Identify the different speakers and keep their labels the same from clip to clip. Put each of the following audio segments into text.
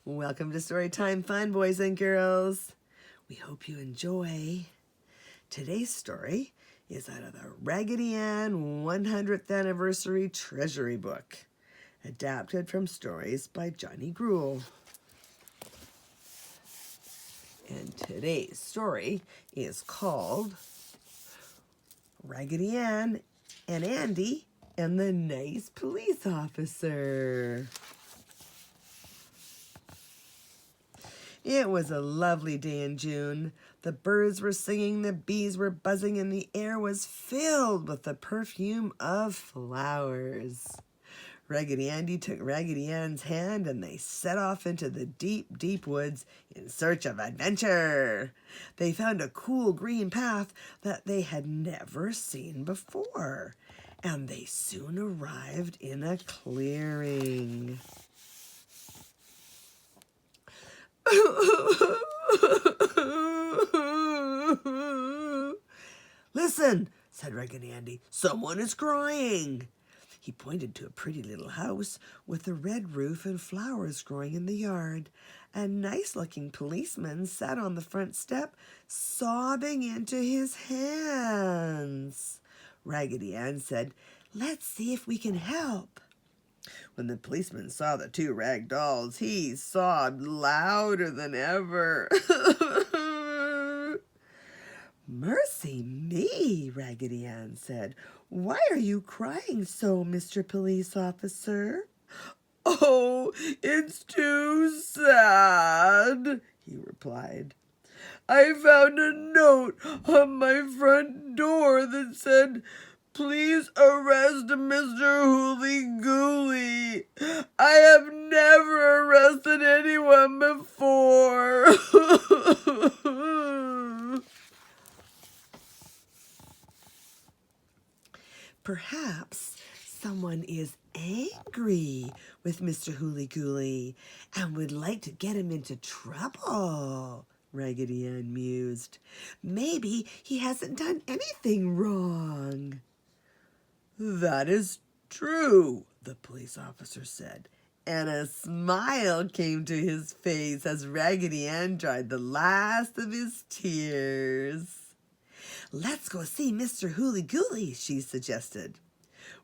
Speaker 1: Welcome to Storytime Fun, boys and girls. We hope you enjoy. Today's story is out of the Raggedy Ann 100th Anniversary Treasury Book, adapted from stories by Johnny Gruelle. And today's story is called Raggedy Ann and Andy and the Nice Police Officer. It was a lovely day in June. The birds were singing, the bees were buzzing, and the air was filled with the perfume of flowers. Raggedy Andy took Raggedy Ann's hand and they set off into the deep, deep woods in search of adventure. They found a cool green path that they had never seen before, and they soon arrived in a clearing. "Listen," said Raggedy Andy, "someone is crying." He pointed to a pretty little house with a red roof and flowers growing in the yard. A nice-looking policeman sat on the front step, sobbing into his hands. Raggedy Ann said, "Let's see if we can help." When the policeman saw the two rag dolls, he sobbed louder than ever. "Mercy me," Raggedy Ann said. "Why are you crying so, Mr. Police Officer?" "Oh, it's too sad," he replied. "I found a note on my front door that said, 'Please arrest Mr. Hooly-Gooly.' I have never arrested anyone before." "Perhaps someone is angry with Mr. Hooly-Gooly and would like to get him into trouble," Raggedy Ann mused. "Maybe he hasn't done anything wrong." "That is true," the police officer said, and a smile came to his face as Raggedy Ann dried the last of his tears. "Let's go see Mr. Hooly-Gooly," she suggested.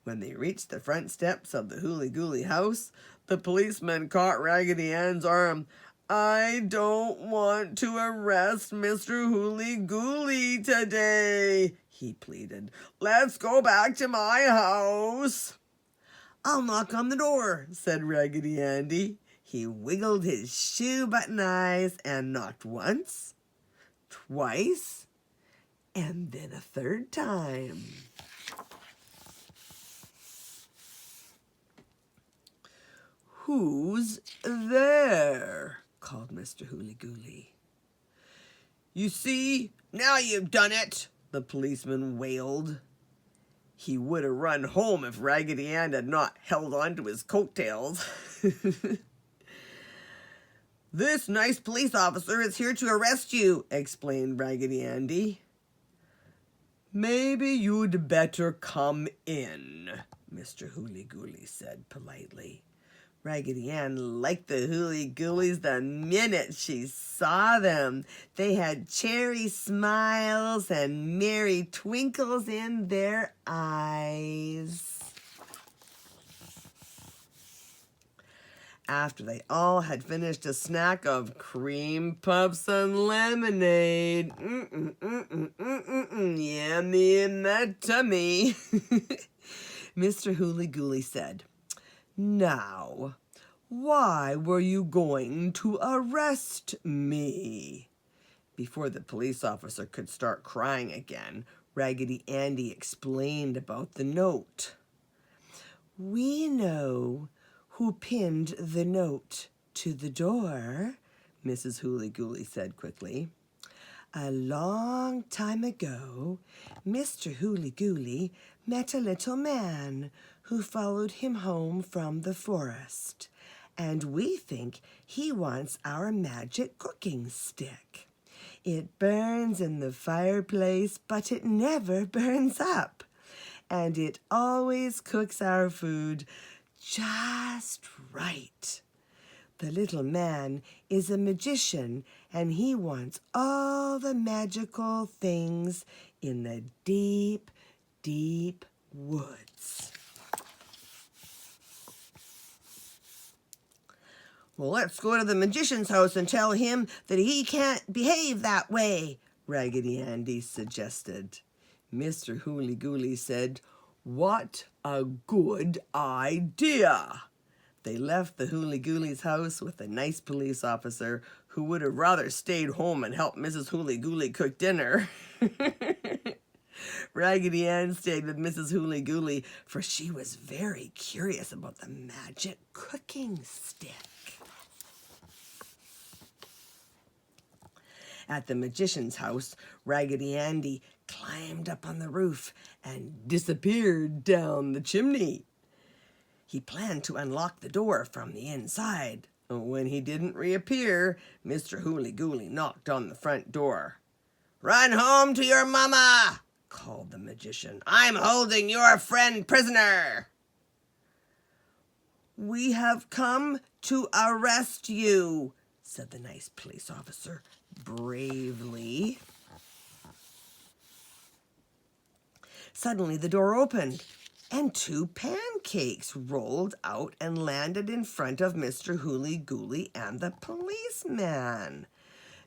Speaker 1: When they reached the front steps of the Hooly-Gooly house, the policeman caught Raggedy Ann's arm. "I don't want to arrest Mr. Hooly-Gooly today," he pleaded. "Let's go back to my house." "I'll knock on the door," said Raggedy Andy. He wiggled his shoe button eyes and knocked once, twice, and then a third time. "Who's there?" called Mr. Hooly-Gooly. "You see, now you've done it," the policeman wailed. He would have run home if Raggedy Ann had not held on to his coattails. "This nice police officer is here to arrest you," explained Raggedy Andy. "Maybe you'd better come in," Mr. Hooly-Gooly said politely. Raggedy Ann liked the Hooly-Goolies the minute she saw them. They had cherry smiles and merry twinkles in their eyes. After they all had finished a snack of cream puffs and lemonade, yummy in that tummy, Mr. Hooly-Gooly said, "Now, why were you going to arrest me?" Before the police officer could start crying again, Raggedy Andy explained about the note. "We know who pinned the note to the door," Mrs. Hooly-Gooly said quickly. "A long time ago, Mr. Hooly-Gooly met a little man who followed him home from the forest, and we think he wants our magic cooking stick. It burns in the fireplace, but it never burns up, and it always cooks our food just right. The little man is a magician, and he wants all the magical things in the deep, deep woods. Well, let's go to the magician's house and tell him that he can't behave that way, Raggedy Andy suggested. Mr. Hooly-Gooly said, "What a good idea!" They left the Hooly-Gooly's house with a nice police officer who would have rather stayed home and helped Mrs. Hooly-Gooly cook dinner. Raggedy Ann stayed with Mrs. Hooly-Gooly, for she was very curious about the magic cooking stick. At the magician's house, Raggedy Andy climbed up on the roof and disappeared down the chimney. He planned to unlock the door from the inside. When he didn't reappear, Mr. Hooly-Gooly knocked on the front door. "Run home to your mama!" called the magician. "I'm holding your friend prisoner." "We have come to arrest you," said the nice police officer bravely. Suddenly the door opened, and 2 pancakes rolled out and landed in front of Mr. Hooly-Gooly and the policeman.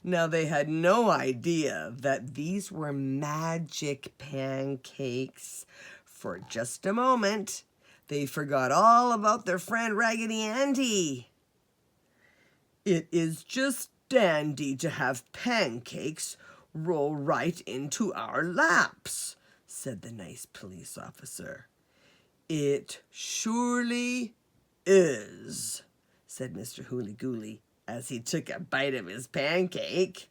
Speaker 1: Now they had no idea that these were magic pancakes. For just a moment, they forgot all about their friend Raggedy Andy. "It is just dandy to have pancakes roll right into our laps," said the nice police officer. "It surely is," said Mr. Hooly-Gooly as he took a bite of his pancake.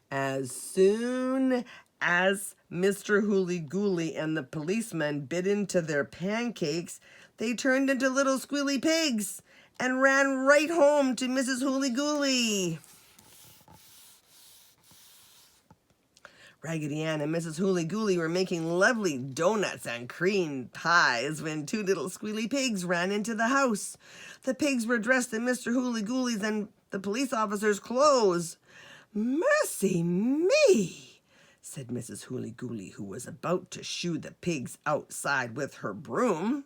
Speaker 1: As soon as Mr. Hooly-Gooly and the policeman bit into their pancakes, they turned into little squealy pigs and ran right home to Mrs. Hooly-Gooly. Raggedy Ann and Mrs. Hooly-Gooly were making lovely donuts and cream pies when 2 little squealy pigs ran into the house. The pigs were dressed in Mr. Hooly-Gooly's and the police officer's clothes. "Mercy me," said Mrs. Hooly-Gooly, who was about to shoo the pigs outside with her broom.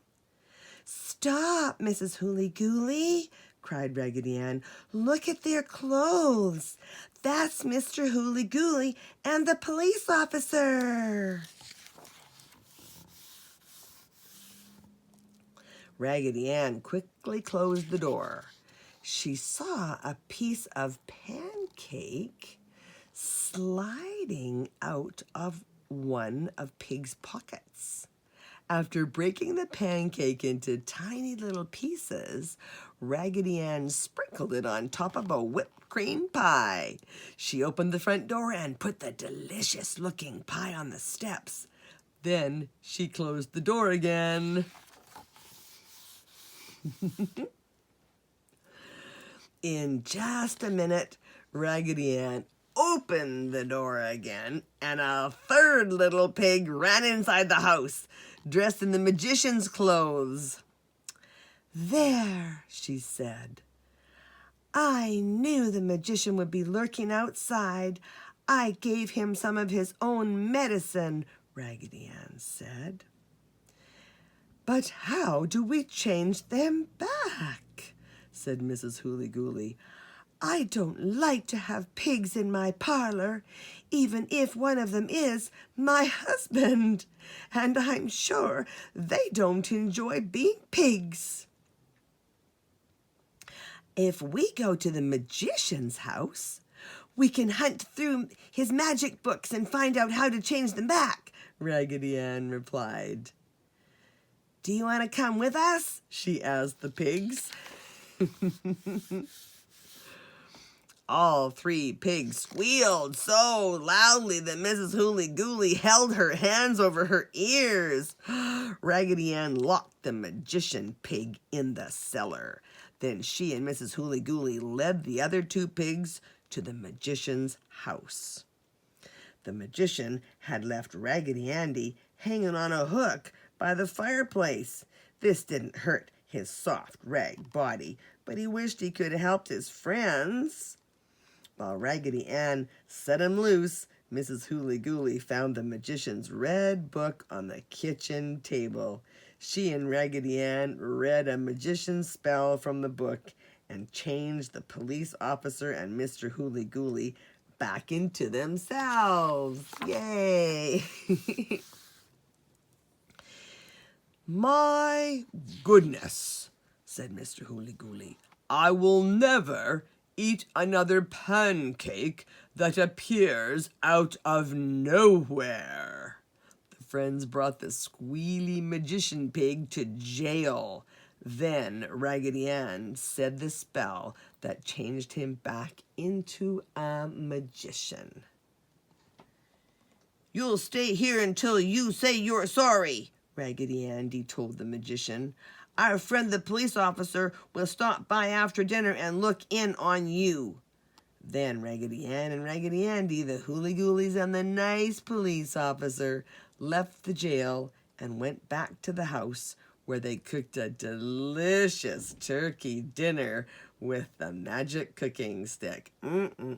Speaker 1: "Stop, Mrs. Hooly-Gooly," cried Raggedy Ann. "Look at their clothes. That's Mr. Hooly-Gooly and the police officer." Raggedy Ann quickly closed the door. She saw a piece of pancake sliding out of one of Pig's pockets. After breaking the pancake into tiny little pieces, Raggedy Ann sprinkled it on top of a whipped cream pie. She opened the front door and put the delicious-looking pie on the steps. Then she closed the door again. In just a minute, Raggedy Ann opened the door again, and a 3rd little pig ran inside the house, dressed in the magician's clothes. "There," she said. "I knew the magician would be lurking outside. I gave him some of his own medicine," Raggedy Ann said. "But how do we change them back?" said Mrs. Hooly-Gooly. "I don't like to have pigs in my parlor, even if one of them is my husband, and I'm sure they don't enjoy being pigs." "If we go to the magician's house, we can hunt through his magic books and find out how to change them back," Raggedy Ann replied. "Do you want to come with us?" she asked the pigs. All 3 pigs squealed so loudly that Mrs. Hooly-Gooly held her hands over her ears. Raggedy Ann locked the magician pig in the cellar. Then she and Mrs. Hooly-Gooly led the other 2 pigs to the magician's house. The magician had left Raggedy Andy hanging on a hook by the fireplace. This didn't hurt his soft rag body, but he wished he could have helped his friends. While Raggedy Ann set him loose, Mrs. Hooly Gooly found the magician's red book on the kitchen table. She and Raggedy Ann read a magician's spell from the book and changed the police officer and Mr. Hooly Gooly back into themselves. Yay! "My goodness," said Mr. Hooly Gooly, "I will never eat another pancake that appears out of nowhere." The friends brought the squealy magician pig to jail. Then Raggedy Ann said the spell that changed him back into a magician. "You'll stay here until you say you're sorry," Raggedy Andy told the magician. "Our friend the police officer will stop by after dinner and look in on you." Then Raggedy Ann and Raggedy Andy, the Hooly Goolies and the nice police officer, left the jail and went back to the house, where they cooked a delicious turkey dinner with the magic cooking stick. Yummy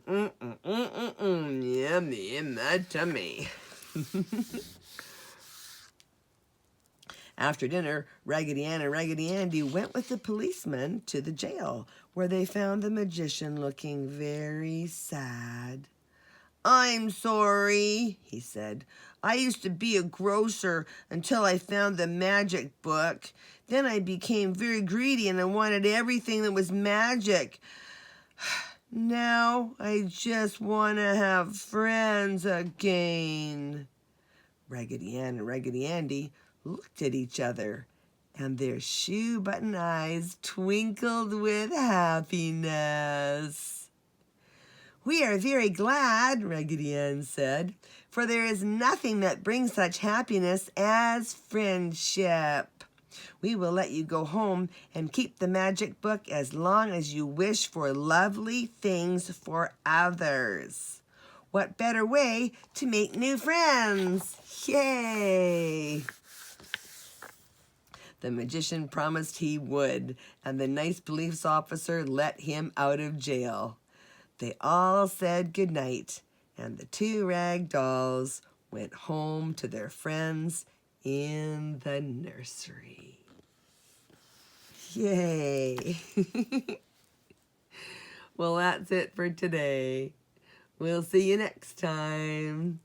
Speaker 1: in my tummy. After dinner, Raggedy Ann and Raggedy Andy went with the policeman to the jail, where they found the magician looking very sad. "I'm sorry," he said. "I used to be a grocer until I found the magic book. Then I became very greedy and I wanted everything that was magic. Now I just want to have friends again." Raggedy Ann and Raggedy Andy looked at each other, and their shoe-button eyes twinkled with happiness. "We are very glad," Raggedy Ann said, "for there is nothing that brings such happiness as friendship. We will let you go home and keep the magic book as long as you wish for lovely things for others. What better way to make new friends? Yay!" The magician promised he would, and the nice police officer let him out of jail. They all said goodnight, and the two rag dolls went home to their friends in the nursery. Yay! Well, that's it for today. We'll see you next time.